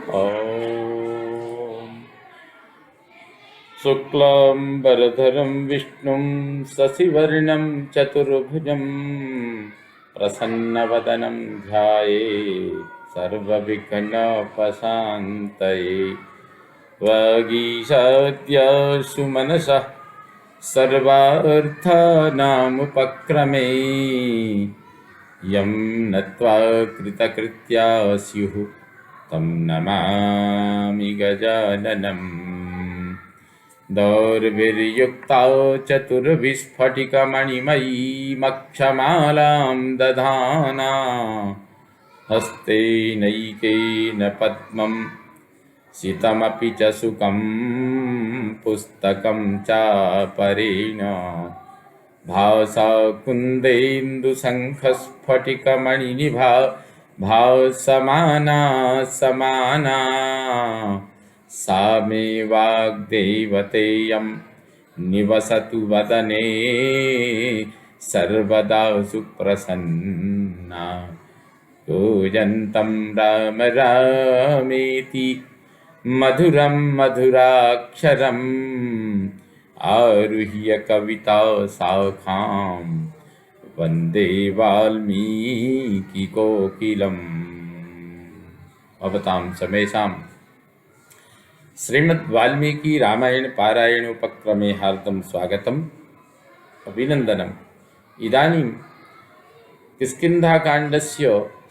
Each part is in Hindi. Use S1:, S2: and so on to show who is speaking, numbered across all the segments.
S1: ॐ शुक्लाम्बरधरं विष्णुं शशिवर्णं चतुर्भुजं प्रसन्नवदनं ध्यायेत् सर्वविघ्नोपशान्तये। वागीशाद्यासु मनसः सर्वार्थानामुपक्रमे यं नत्वा कृतकृत्या स्युः तं नमामि गजाननम्। दौर्भिर्युक्ता चतुर्विस्फटिकमणिमयीमक्षमालां दधाना हस्तेनैकेन पद्मं सितमपि च सुखं पुस्तकं चापरेण भासा कुन्देन्दुशङ्खस्फटिकमणिनिभा भासमाना समाना सा मे वाग्देवतेयं निवसतु वदने सर्वदा सुप्रसन्ना। कूजन्तं राम रामेति मधुरं मधुराक्षरम् आरुह्य कविता शाखां वन्दे वाल्मीकिकोकिलम्। भवतां समेषां श्रीमद् वाल्मीकि रामायण पारायणोपक्रमे हार्दं स्वागतम् अभिनन्दनम्। इदानीं किष्किन्धाकाण्डस्य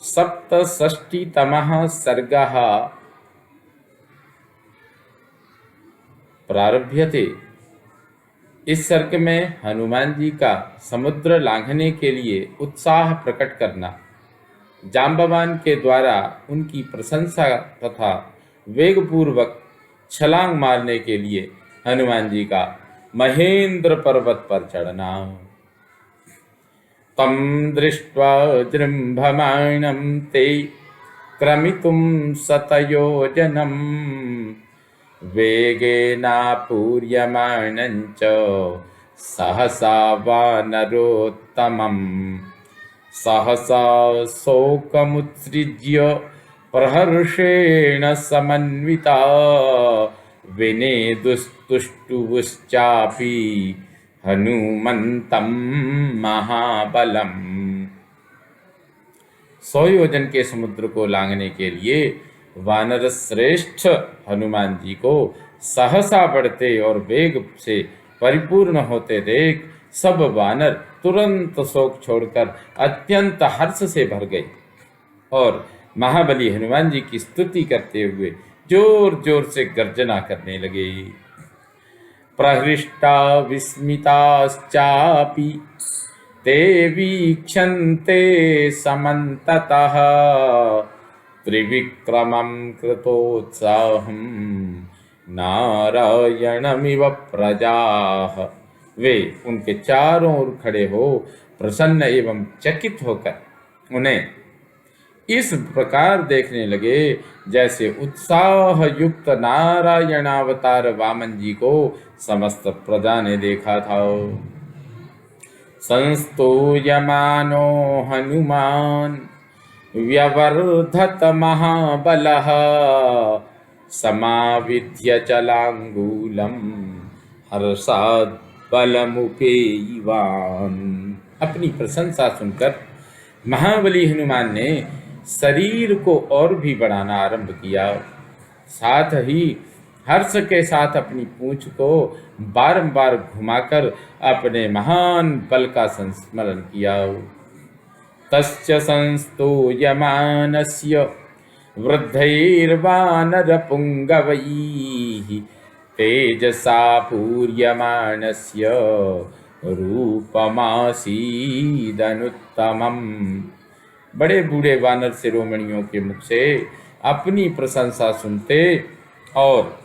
S1: 67तमः सर्गः प्रारभ्यते। इस सर्ग में हनुमान जी का समुद्र लांघने के लिए उत्साह प्रकट करना, जाम्बवान के द्वारा उनकी प्रशंसा तथा वेगपूर्वक छलांग मारने के लिए हनुमान जी का महेंद्र पर्वत पर चढ़ना। तम दृष्ट्वा जृंभमाणं ते क्रमितुं शतयोजनं वेगेनापूर्यमाणं च सहसा वानरोत्तमम् सहसा शोकमुत्सृज्य प्रहर्षेण समन्विता विनेदुस्तुष्टुवुश्चापि हनुमन्तं महाबलम्। 100 योजन के समुद्र को लांघने के लिए वानर श्रेष्ठ हनुमान जी को सहसा बढ़ते और वेग से परिपूर्ण होते देख सब वानर तुरंत शोक छोड़कर अत्यंत हर्ष से भर गए और महाबली हनुमान जी की स्तुति करते हुए जोर जोर से गर्जना करने लगे। प्रहृष्टा विस्मिताश्चापि ते वीक्षन्ते समन्ततः त्रिविक्रमं कृतोत्साहं नारायणमिव प्रजाः। वे उनके चारों ओर खड़े हो प्रसन्न एवं चकित होकर उन्हें इस प्रकार देखने लगे जैसे उत्साह युक्त नारायणावतार वामन जी को समस्त प्रजा ने देखा था। संस्तूयमानो हनुमान व्यवर्धत महाबलः समाविध्य चलांगूलम हर्षाद बलमुपेयिवान्। अपनी प्रशंसा सुनकर महाबली हनुमान ने शरीर को और भी बढ़ाना आरंभ किया, साथ ही हर्ष के साथ अपनी पूंछ को बारंबार घुमाकर अपने महान बल का संस्मरण किया। तस्य संस्तूयमानस्य वृद्धैर्वानरपुङ्गवैः तेजसा पूर्यमाणस्य रूपमासीदनुत्तमम्। बड़े बूढ़े वानर शिरोमणियों के मुख से अपनी प्रशंसा सुनते और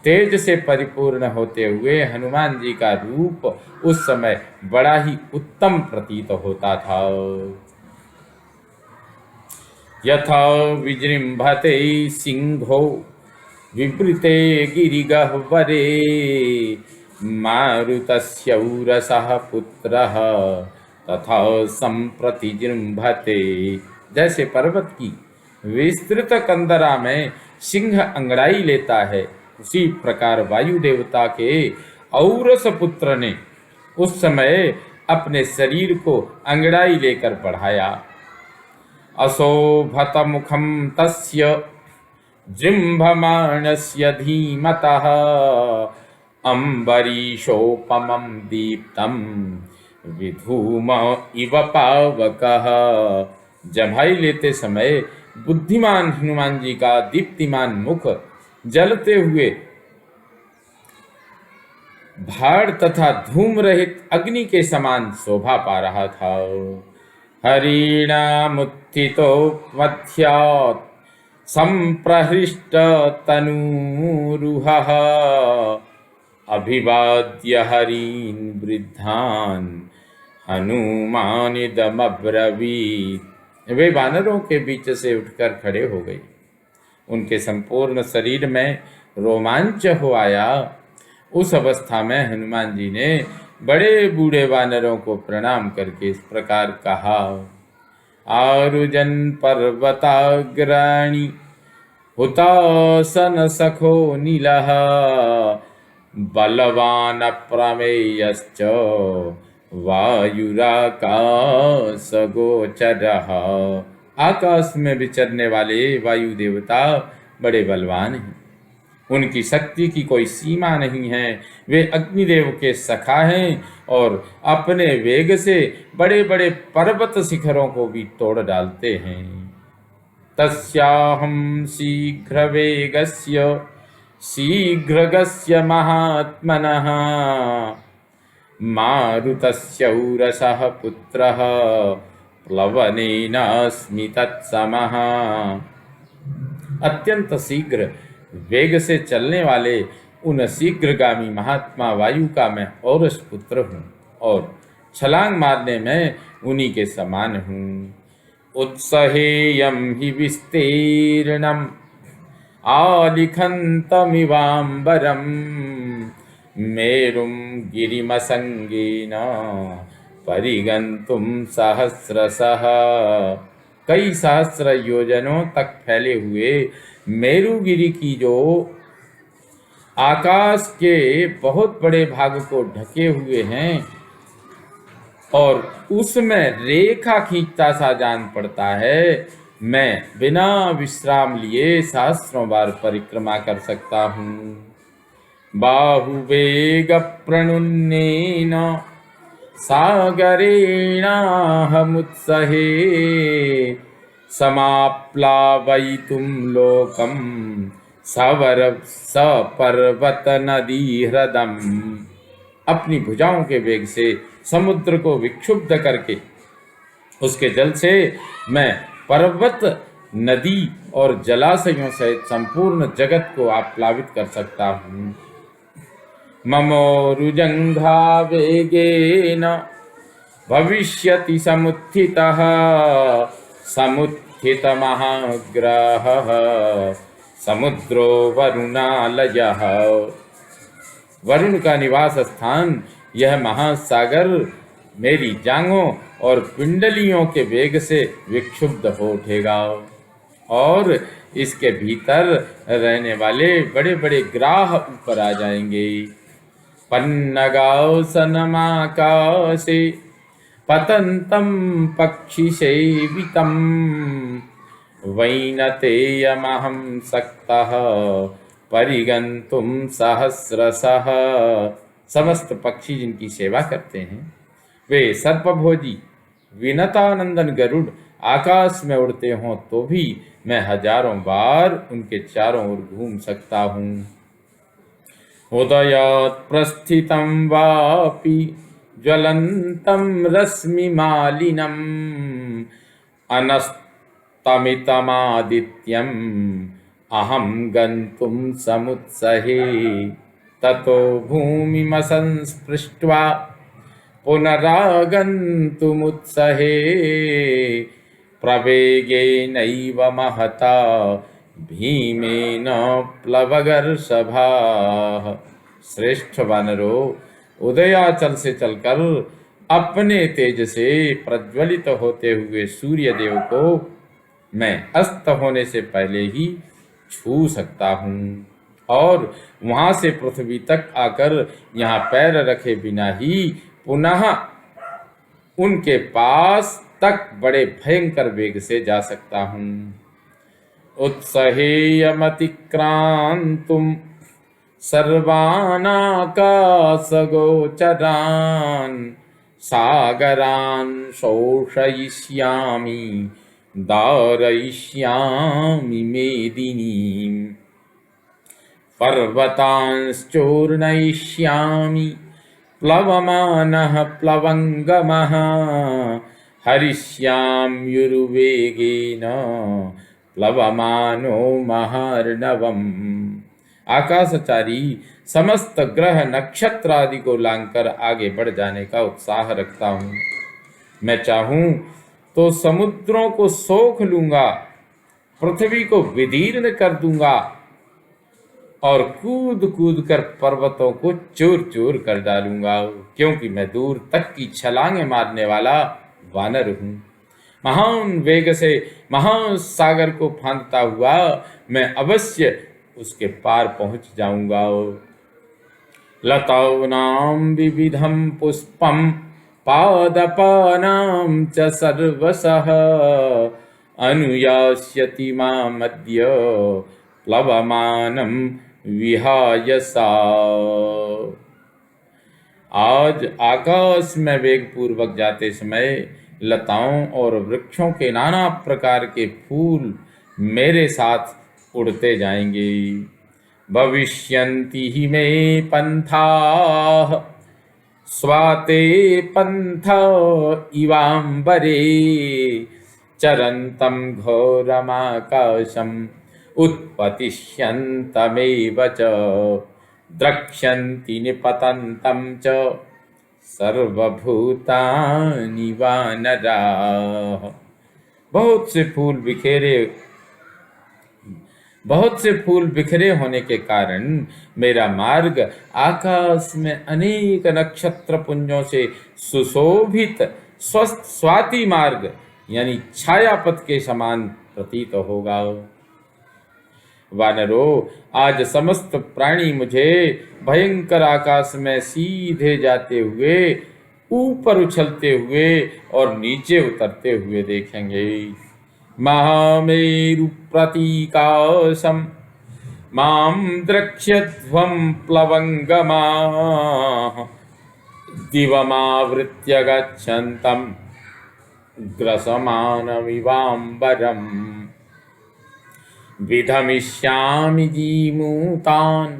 S1: तेज से परिपूर्ण होते हुए हनुमान जी का रूप उस समय बड़ा ही उत्तम प्रतीत होता था। यथा विजृंभते सिंहो विवृते गिरिगह्वरे मारुतस्य उरसः पुत्रः तथा संप्रति जृंभते। जैसे पर्वत की विस्तृत कंदरा में सिंह अंगड़ाई लेता है, उसी प्रकार वायु देवता के औरस पुत्र ने उस समय अपने शरीर को अंगड़ाई लेकर बढ़ाया। अशोभत मुखम तस्य जृंभमाणस्य धीमतः अम्बरीशोपमं दीप्तं विधूम इव पावकः। जम्हाई लेते समय बुद्धिमान हनुमान जी का दीप्तिमान मुख जलते हुए भाड़ तथा धूम रहित अग्नि के समान शोभा पा रहा था। हरिणामुत्थितो मध्यात् संप्रहृष्ट तनूरुहः अभिवाद्य हरीन् वृद्धान् हनुमानिदमब्रवीत्। वे वानरों के बीच से उठकर खड़े हो गए। उनके संपूर्ण शरीर में रोमांच हो आया। उस अवस्था में हनुमान जी ने बड़े बूढ़े वानरों को प्रणाम करके इस प्रकार कहा। आरुजन पर्वताग्राणि हुतासन सखो नीलः बलवान प्रमेयश्च वायुराकाश गोचरः। आकाश में विचरने वाले वायु देवता बड़े बलवान हैं, उनकी शक्ति की कोई सीमा नहीं है। वे अग्निदेव के सखा हैं और अपने वेग से बड़े बड़े पर्वत शिखरों को भी तोड़ डालते हैं। तस्याहं शीघ्रगस्य महात्मनः मारुतस्य उरसः पुत्रः प्लवनेनास्मि तत्समः। अत्यंत शीघ्र वेग से चलने वाले उन शीघ्रगामी महात्मा वायु का मैं औरस पुत्र हूँ और छलांग मारने में उन्हीं के समान हूँ। उत्सहेयं हि विस्तीर्णम् आलिखन्तमिवाम्बरं मेरुं गिरिमसंगेन परिगन्तुं सहस्रशः। कई सहस्र योजनों तक फैले हुए मेरुगिरी की जो आकाश के बहुत बड़े भाग को ढके हुए हैं और उसमें रेखा खींचता सा जान पड़ता है, मैं बिना विश्राम लिए सहस्रों बार परिक्रमा कर सकता हूँ। बाहुवेग प्रणुन्नेन सागरेणाहमुत्सहे समाप्लावयितुं लोकं सपर्वत नदी ह्रदम्। अपनी भुजाओं के वेग से समुद्र को विक्षुब्ध करके उसके जल से मैं पर्वत, नदी और जलाशयों सहित संपूर्ण जगत को आप्लावित कर सकता हूँ। ममोरुजंघा वेगेन भविष्यति समुत्थितः समुत्थित महाग्रहः समुद्रो वरुणालयः। वरुण का निवास स्थान यह महासागर मेरी जांघों और पिंडलियों के वेग से विक्षुब्ध हो उठेगा और इसके भीतर रहने वाले बड़े बड़े ग्राह ऊपर आ जाएंगे। पन्नगाओ सनमाकाशे पतंतम पक्षी सेवितम वैनतेयमहं सक्तः परिगंतुम सहस्रशः। समस्त पक्षी जिनकी सेवा करते हैं वे सर्पभोजी विनतानंदन गरुड़ आकाश में उड़ते हों तो भी मैं हजारों बार उनके चारों ओर घूम सकता हूँ। उदयात् प्रस्थितं वापि ज्वलन्तं रश्मिमालिनम् अनस्तमितमादित्यम् अहं गन्तुं समुत्सहे ततो भूमिमसंस्पृष्ट्वा पुनरागन्तुमुत्सहे प्रवेगेनैव महता भीमेन प्लवगर्षभाः। श्रेष्ठ वानरो, उदयाचल से चलकर अपने तेज से प्रज्वलित होते हुए सूर्य देव को मैं अस्त होने से पहले ही छू सकता हूँ और वहां से पृथ्वी तक आकर यहाँ पैर रखे बिना ही पुनः उनके पास तक बड़े भयंकर वेग से जा सकता हूँ। उत्सहेयमतिक्रान्तुं सर्वानाकाशगोचरान् सागरान् शोषयिष्यामि दारयिष्यामि मेदिनीम् पर्वतांश्चूर्णयिष्यामि प्लवमानः प्लवङ्गमः हरिष्याम्युर्वेगेन प्लवमानो महार्णवम्। आकाशचारी समस्त ग्रह नक्षत्र आदि को लांघकर आगे बढ़ जाने का उत्साह रखता हूँ। मैं चाहूं तो समुद्रों को सोख लूंगा, पृथ्वी को विदीर्ण कर दूंगा और कूद कूद कर पर्वतों को चूर चूर कर डालूंगा, क्योंकि मैं दूर तक की छलांगे मारने वाला वानर हूँ। महान वेग से महान सागर को फांदता हुआ मैं अवश्य उसके पार पहुंच जाऊंगा। लतानां विविधं पुष्पं पादपानां च सर्वशः अनुयास्यति मामद्य प्लवमानं विहाय सा। आज आकाश में वेग पूर्वक जाते समय लताओं और वृक्षों के नाना प्रकार के फूल मेरे साथ उड़ते जाएंगे। भविष्यन्ति हि मे पंथाः स्वाते पंथ इवांबरे चरन्तं घोरमाकाशम् उत्पतिष्यन्तमेव च द्रक्ष्यन्ति निपतन्तं च सर्वभूतानि वानराः। बहुत से फूल बिखरे होने के कारण मेरा मार्ग आकाश में अनेक नक्षत्र पुंजों से सुशोभित स्वस्थ स्वाति मार्ग यानी छायापथ के समान प्रतीत होगा। वानरों, आज समस्त प्राणी मुझे भयंकर आकाश में सीधे जाते हुए, ऊपर उछलते हुए और नीचे उतरते हुए देखेंगे। महामेरु प्रतीकाशं मां द्रक्ष्यध्वं प्लवङ्गमाः दिवमावृत्य गच्छन्तं ग्रसमानमिवाम्बरम् विधमिष्यामि जीमूतान्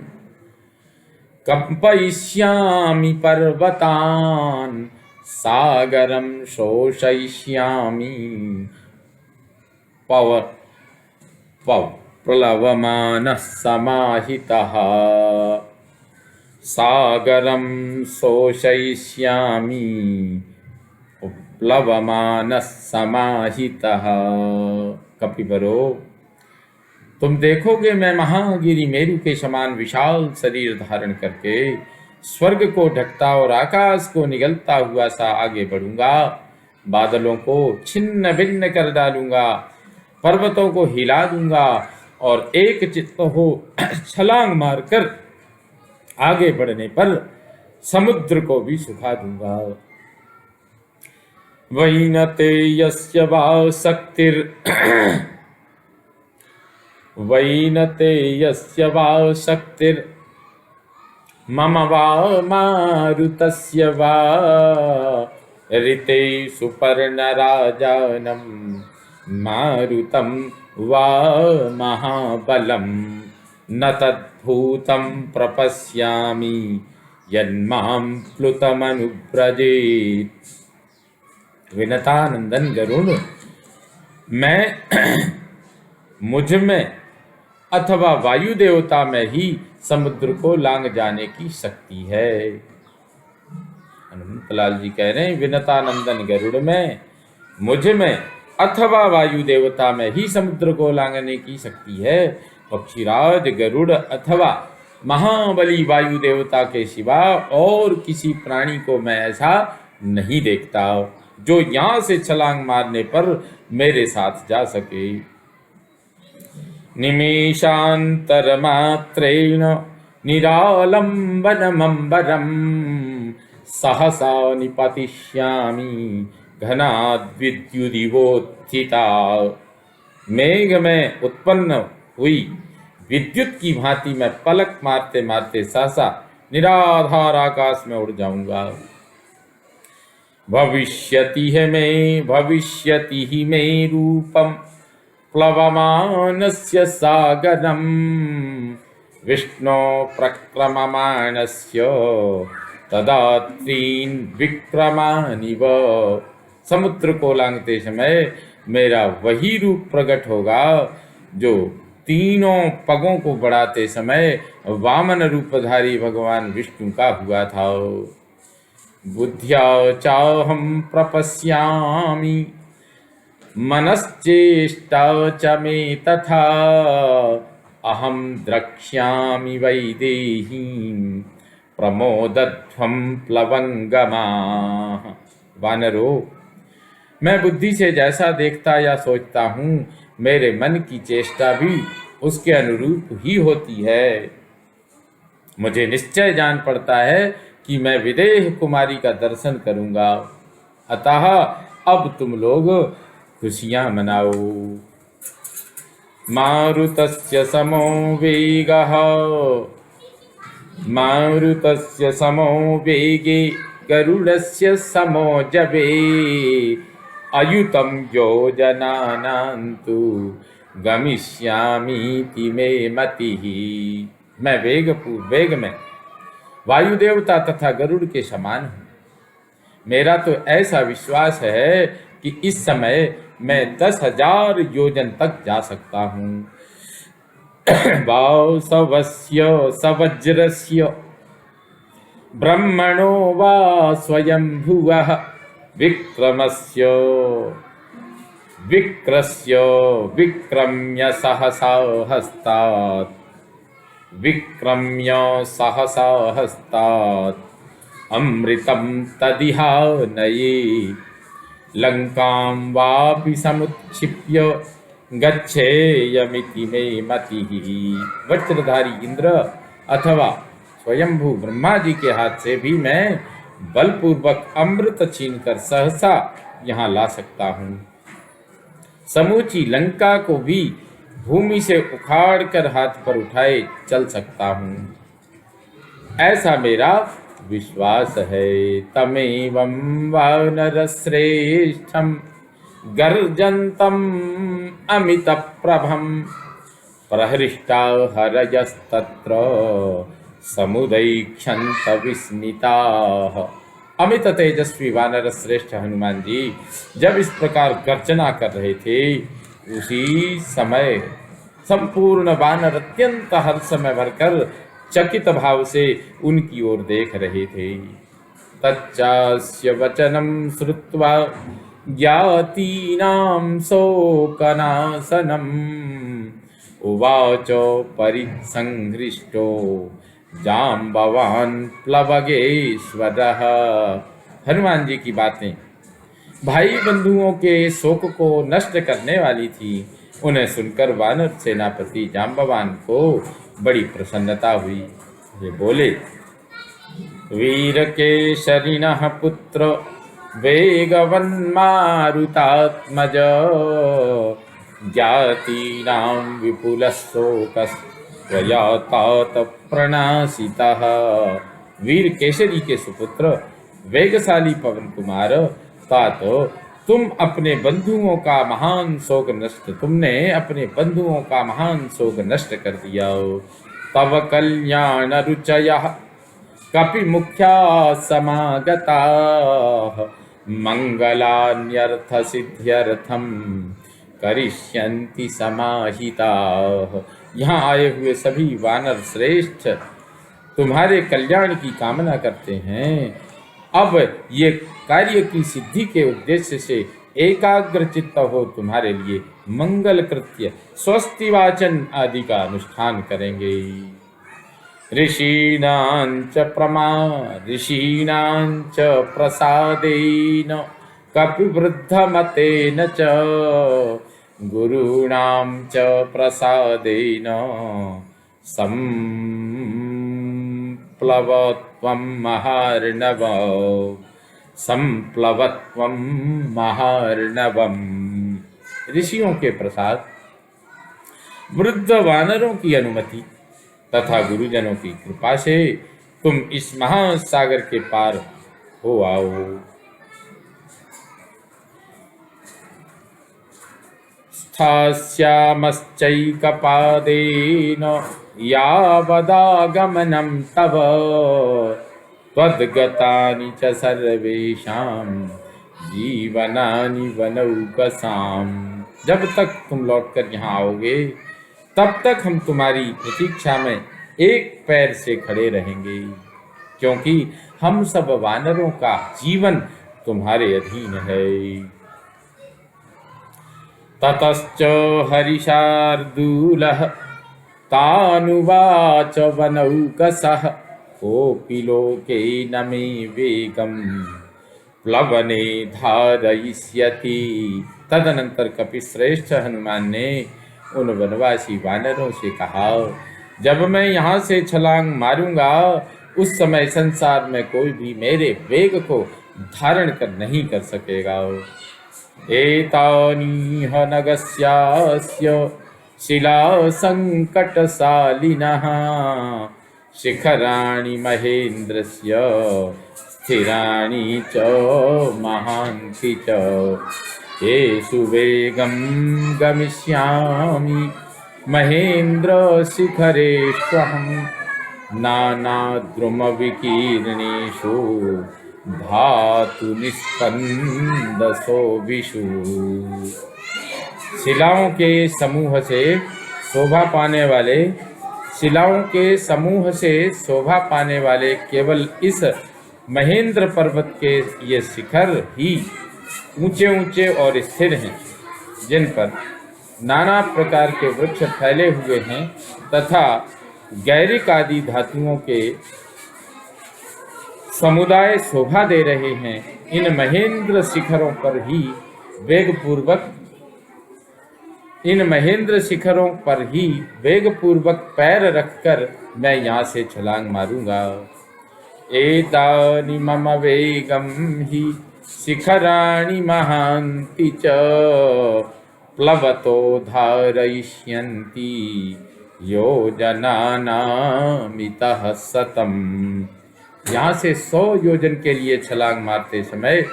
S1: कंपयिष्यामि पर्वतान् सागरं शोषयिष्यामि प्लवमानः समाहितः सागरं शोषयिष्यामि प्लवमानः समाहितः। कपिवरो, तुम देखोगे मैं महागिरि मेरु के समान विशाल शरीर धारण करके स्वर्ग को ढकता और आकाश को निगलता हुआ सा आगे बढ़ूंगा। बादलों को छिन्न भिन्न कर डालूंगा, पर्वतों को हिला दूंगा और एक चित्त हो छलांग मारकर आगे बढ़ने पर समुद्र को भी सुखा दूंगा। वैनते यस्य वा शक्तिर् वैनते यस्य वा शक्तिर् मम वा मारुतस्य वा ऋते सुपर्णराजानं मारुतं वा महाबलं न तद्भूतं प्रपश्यामि यन्मां प्लुतमनुव्रजेत्। विनतानंदन गरुड़, मैं मुझ में अथवा वायु देवता में ही समुद्र को लांघ जाने की शक्ति है। हनुमंतलाल जी कह रहे हैं, विनतानंदन गरुड़ में, मुझ में अथवा वायु देवता में ही समुद्र को लांघने की शक्ति है। पक्षीराज गरुड़ अथवा महाबली वायु देवता के सिवा और किसी प्राणी को मैं ऐसा नहीं देखता जो यहाँ से छलांग मारने पर मेरे साथ जा सके। निमेषान्तरमात्रेण निरालम्बनमम्बरम् सहसा निपतिष्यामि घनाद्विद्युदिवोत्थिता। मेघ में उत्पन्न हुई विद्युत की भांति मैं पलक मारते मारते सहसा निराधार आकाश में उड़ जाऊंगा। भविष्यति ही मे रूपम प्लवमानस्य सागरम विष्णो प्रक्रममाणस्य तदा त्रीन् विक्रमानिव। समुद्र को लांघते समय मेरा वही रूप प्रकट होगा जो तीनों पगों को बढ़ाते समय वामन रूपधारी भगवान विष्णु का हुआ था। बुद्ध्या चाहं प्रपश्यामि मनश्चेष्टा च मे तथा अहं द्रक्ष्यामि वैदेहीं प्रमोदध्वं प्लवंगमाः। वानरो, मैं बुद्धि से जैसा देखता या सोचता हूँ मेरे मन की चेष्टा भी उसके अनुरूप ही होती है। मुझे निश्चय जान पड़ता है कि मैं विदेह कुमारी का दर्शन करूंगा। अतः अब तुम लोग खुशियां मनाओ। मारुतस्य समो वेगः मारुतस्य समो वेगे गरुडस्य समो जवे अयुतं योजनानान्तु गमिष्यामीति मे मतिः। मैं वेग में वायु देवता तथा गरुड़ के समान हूँ। मेरा तो ऐसा विश्वास है कि इस समय मैं 10,000 योजन तक जा सकता हूँ। वासवस्य सवज्रस्य ब्रह्मणो वा स्वयंभुवः विक्रमस्य विक्रस्य विक्रम्य सहसा हस्तात् विक्रम्य सहसा हस्तात् अमृतं तदिहानये लंकां वापि समुत्क्षिप्य गच्छेयमिति मे मतिः। वज्रधारी इंद्र अथवा स्वयंभू ब्रह्मा जी के हाथ से भी मैं बलपूर्वक अमृत छीनकर सहसा यहाँ ला सकता हूँ। समूची लंका को भी भूमि से उखाड़ कर हाथ पर उठाए चल सकता हूँ, ऐसा मेरा विश्वास है। तमेवं वानरश्रेष्ठं गर्जन्तम् अमितप्रभं प्रहृष्टा हरयस्तत्र समुदैक्षन्त विस्मिताः। अमित तेजस्वी वानर श्रेष्ठ हनुमान जी जब इस प्रकार गर्जना कर रहे थे, उसी समय संपूर्ण वानर अत्यंत हर्ष में भरकर चकित भाव से उनकी ओर देख रहे थे। तच्चास्य वचनं श्रुत्वा ज्ञातीनां शोकनाशनम् उवाच परिसंहृष्टो जाम्बवान् प्लवगेश्वरः। हनुमान जी की बातें भाई बंधुओं के शोक को नष्ट करने वाली थी। उन्हें सुनकर वानर सेनापति जाम्बवान को बड़ी प्रसन्नता हुई। वे बोले, वीर केशरिणः पुत्र वेगवन्मारुतात्मज ज्ञातीनां विपुलः शोकस्त्वया तात प्रणाशितः। वीर केशरी के सुपुत्र वेगशाली पवन कुमार तात, तुमने अपने बंधुओं का महान शोक नष्ट कर दिया। तव कल्याण रुचयः कपि मुख्या समागताः मंगलान्यर्थ सिद्ध्यर्थम करिष्यन्ति समाहिताः। यहाँ आए हुए सभी वानर श्रेष्ठ तुम्हारे कल्याण की कामना करते हैं। अब ये कार्य की सिद्धि के उद्देश्य से एकाग्र चित्त हो तुम्हारे लिए मंगल कृत्य स्वस्ति वाचन आदि का अनुष्ठान करेंगे। ऋषीणांच प्रसादेन कपिवृद्धमतेन च गुरूणां च प्रसादेन संप्लवत्वं महार्णव संप्लवत्वं महार्णवम्। ऋषियों के प्रसाद, वृद्ध वानरों की अनुमति तथा गुरुजनों की कृपा से तुम इस महासागर के पार हो आओ। स्थास्यामश्चैकपादेन यावदागमनं तव त्वद्गतानि च सर्वेषां जीवनानि वनौकसाम्। जब तक तुम लौटकर यहाँ आओगे तब तक हम तुम्हारी प्रतीक्षा में एक पैर से खड़े रहेंगे, क्योंकि हम सब वानरों का जीवन तुम्हारे अधीन है। ततश्च हरिशार्दूलः तानुवाच वनौकसः कोऽपि लोके न मे वेगं प्लवने धारयिष्यति। तदनंतर कपिश्रेष्ठ हनुमान ने उन वनवासी वानरों से कहा, जब मैं यहाँ से छलांग मारूंगा उस समय संसार में कोई भी मेरे वेग को धारण कर नहीं कर सकेगा। एतानीह नगस्यास्य शिला संकटशालिनः शिखराणि महेन्द्रस्य स्थिराणि च महान्ति च येषु वेगं गमिष्यामि महेन्द्र शिखरेष्वहं नानाद्रुमविकीर्णेषु धातु निस्पन्दसो विषु। शिलाओं के समूह से शोभा पाने वाले केवल इस महेंद्र पर्वत के ये शिखर ही ऊंचे ऊंचे और स्थिर हैं, जिन पर नाना प्रकार के वृक्ष फैले हुए हैं तथा गैरिक आदि धातुओं के समुदाय शोभा दे रहे हैं। इन महेंद्र शिखरों पर ही वेगपूर्वक पैर रखकर मैं यहाँ से छलांग मारूंगा। एतानि मम वेगं हि शिखराणि महान्ति च प्लवतो धारयिष्यन्ति योजनानामितः शतम्। यहाँ से 100 योजन के लिए छलांग मारते समय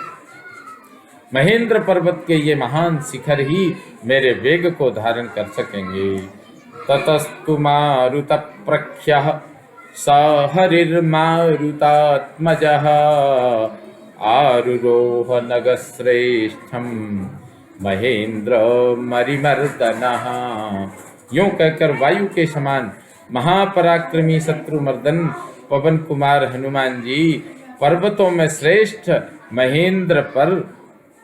S1: महेंद्र पर्वत के ये महान शिखर ही मेरे वेग को धारण कर सकेंगे। ततस्तु मारुत प्रख्यः स हरिर्मारुतात्मजः आरुरोह नगश्रेष्ठं महेंद्र मरिमर्दनः। यूं कहकर वायु के समान महापराक्रमी शत्रुमर्दन पवन कुमार हनुमान जी पर्वतों में श्रेष्ठ महेंद्र पर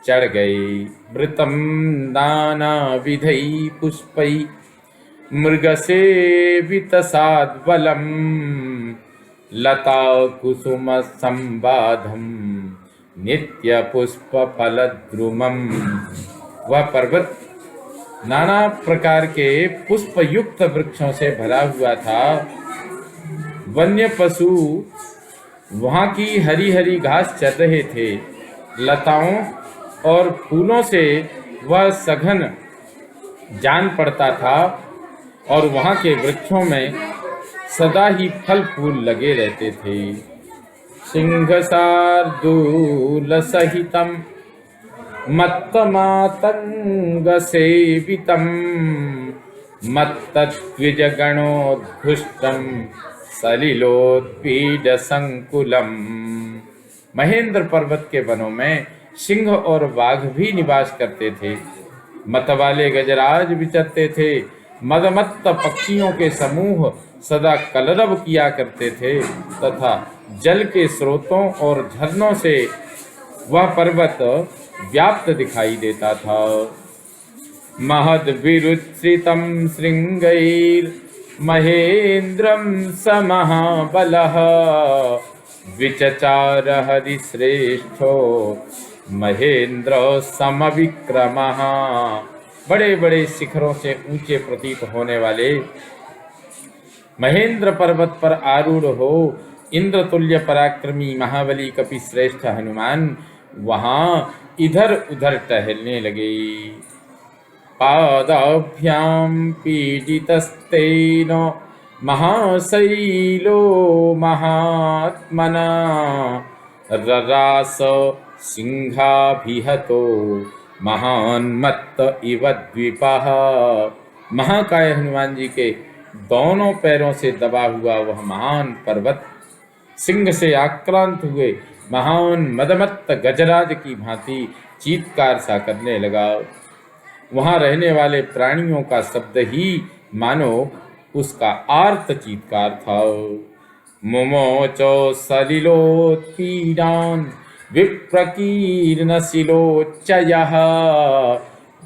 S1: चढ़ गए। वृतम नाना विधै पुष्पै मृगसेवित साद्बलम लता कुसुम संबाधम नित्य पुष्प फलद्रुमम। वह पर्वत नाना प्रकार के पुष्प युक्त वृक्षों से भरा हुआ था। वन्य पशु वहाँ की हरी हरी घास चर रहे थे। लताओं और फूलों से वह सघन जान पड़ता था और वहाँ के वृक्षों में सदा ही फल फूल लगे रहते थे। सिंहशार्दूल सहितं मत्तमातंग सेवितं मत्तद्विजगणोद्घुष्टं सलिलोत्पीड संकुलम। महेंद्र पर्वत के वनों में सिंह और बाघ भी निवास करते थे। मतवाले गजराज विचरते थे। मदमत्त पक्षियों के समूह सदा कलरव किया करते थे तथा जल के स्रोतों और झरनों से वह पर्वत व्याप्त दिखाई देता था। महद विरुत्सितं श्रृंगैर महेंद्रम समहाबलः विचचार हरिश्रेष्ठो महेंद्र समविक्रमः। बड़े बड़े शिखरों से ऊंचे प्रतीत होने वाले महेंद्र पर्वत पर आरूढ़ हो इंद्र तुल्य पराक्रमी महाबली कपि श्रेष्ठ हनुमान वहां इधर उधर टहलने लगे। पादाभ्याम पीडितस्तेन महाशैलो महात्मना ररास सिंहाभिहतो महान्मत्त इव द्विपः। महाकाय हनुमान जी के दोनों पैरों से दबा हुआ वह महान पर्वत सिंह से आक्रांत हुए महान मदमत्त गजराज की भांति चीत्कार सा करने लगा। वहां रहने वाले प्राणियों का शब्द ही मानो उसका आर्त चीत्कार था। मुमोचो सलिलोत्पीडान् विप्रकीर्णशिलोच्चयः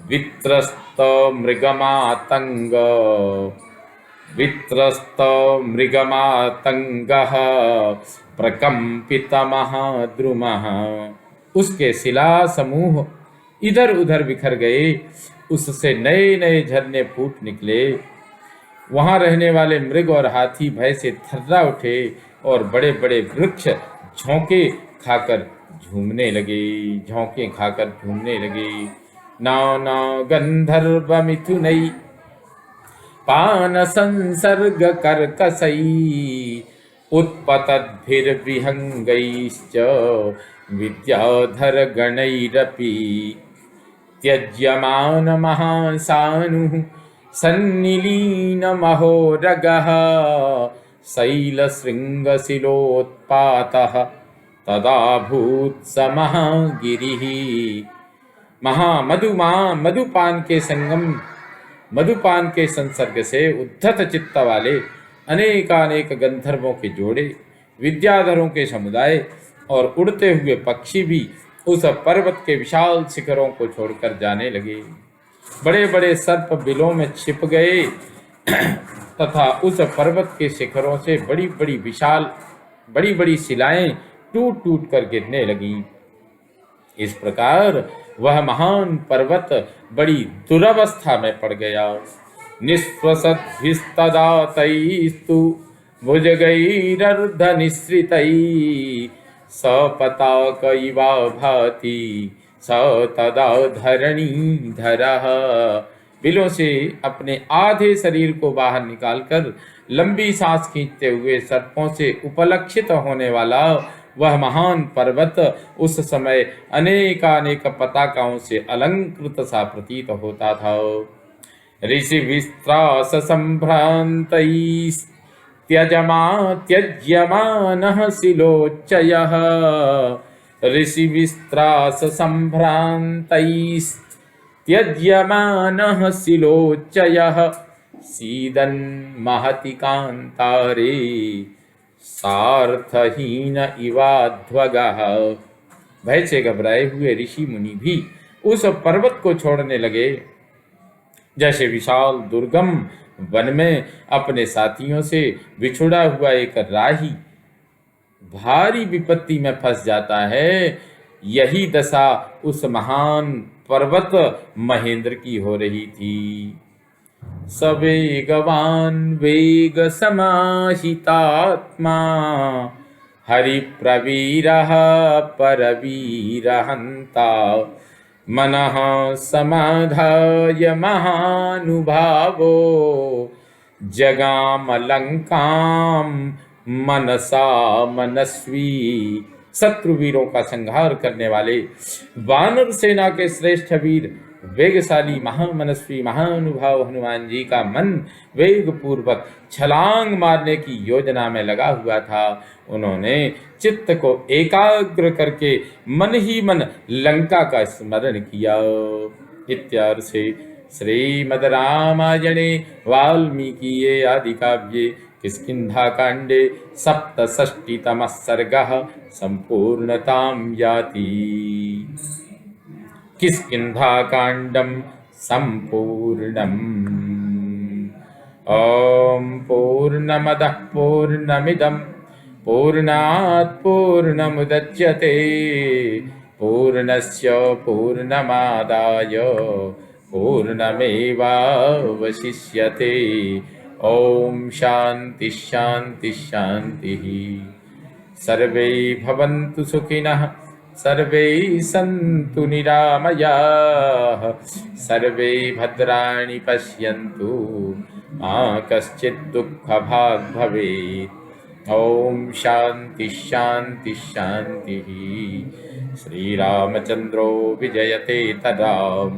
S1: वित्रस्त मृगमातंगः प्रकंपितमहाद्रुमः। उसके शिला समूह इधर उधर बिखर गए, उससे नए नए झरने फूट निकले। वहां रहने वाले मृग और हाथी भय से थर्रा उठे और बड़े बड़े वृक्ष झोंके खाकर झूमने लगे। नाना गंधर्व मिथुनई पान संसर्ग कर्कसई उत्पतद्भिर्विहंगैश्च विद्याधर गणैरपि त्यज्यमान महासानुः सन्निलीन महोरगः शैलशृंगशिलोत्पातः तदाभूत स महागिरिः। मधुपान के संसर्ग से उद्धत चित्त वाले अनेकानेक गंधर्वों के जोड़े, विद्याधरों के समुदाय और उड़ते हुए पक्षी भी उस पर्वत के विशाल शिखरों को छोड़कर जाने लगे। बड़े बड़े सर्प बिलों में छिप गए तथा उस पर्वत के शिखरों से बड़ी बड़ी शिलाएं टूट टूट कर गिरने लगीं। इस प्रकार वह महान पर्वत बड़ी दुरवस्था में पड़ गया। निःश्वसद्भिस्तदा तैस्तु भुजगैरर्धनिःसृतैः सपताक इवा भाति स तदा धरणीधरः। बिलों से अपने आधे शरीर को बाहर निकालकर लंबी सांस खींचते हुए सर्पों से उपलक्षित होने वाला वह महान पर्वत उस समय अनेकानेक पताकाओं से अलंकृत सा प्रतीत होता था। ऋषि विस्त्रास संभ्रान्तैस्त्यज्यमानः शिलोच्चयः ऋषिविस्त्रास संभ्रान्तैस्त्यज्यमानः शिलोच्चयः सीदन् महति कान्तारे सार्थहीन इवाध्वगः। भय से घबराए हुए ऋषि मुनि भी उस पर्वत को छोड़ने लगे। जैसे विशाल दुर्गम वन में अपने साथियों से बिछुड़ा हुआ एक राही भारी विपत्ति में फंस जाता है, यही दशा उस महान पर्वत महेंद्र की हो रही थी। सवेगवान वेग समाहितात्मा हरिप्रवीरः परवीरहंता मनः समाधाय महानुभावो जगामलंकाम मनसा मनस्वी। शत्रुवीरों का संहार करने वाले वानर सेना के श्रेष्ठ वीर वेगशाली महामनस्वी महानुभाव हनुमान जी का मन वेग पूर्वक छलांग मारने की योजना में लगा हुआ था। उन्होंने चित्त को एकाग्र करके मन ही मन लंका का स्मरण किया। इत्यार्थे श्रीमद् रामायणे वाल्मीकिये आदि काव्ये किष्किन्धाकाण्डे सप्तषष्टितमः सर्गः सम्पूर्णतां याति। किष्किन्धाकाण्डं सम्पूर्णम्। ॐ पूर्णमदः पूर्णमिदं पूर्णात् पूर्णमुदच्यते पूर्णस्य पूर्णमादाय पूर्णमेवावशिष्यते। ॐ शान्ति शान्ति शान्तिः। सर्वे भवन्तु सुखिनः, सर्वे सन्तु निरामयाः, सर्वे भद्राणि पश्यन्तु, मा कश्चित् दुःखभाग् भवेत्। ॐ शान्ति शान्ति शान्तिः। श्रीरामचन्द्रो विजयते तदा।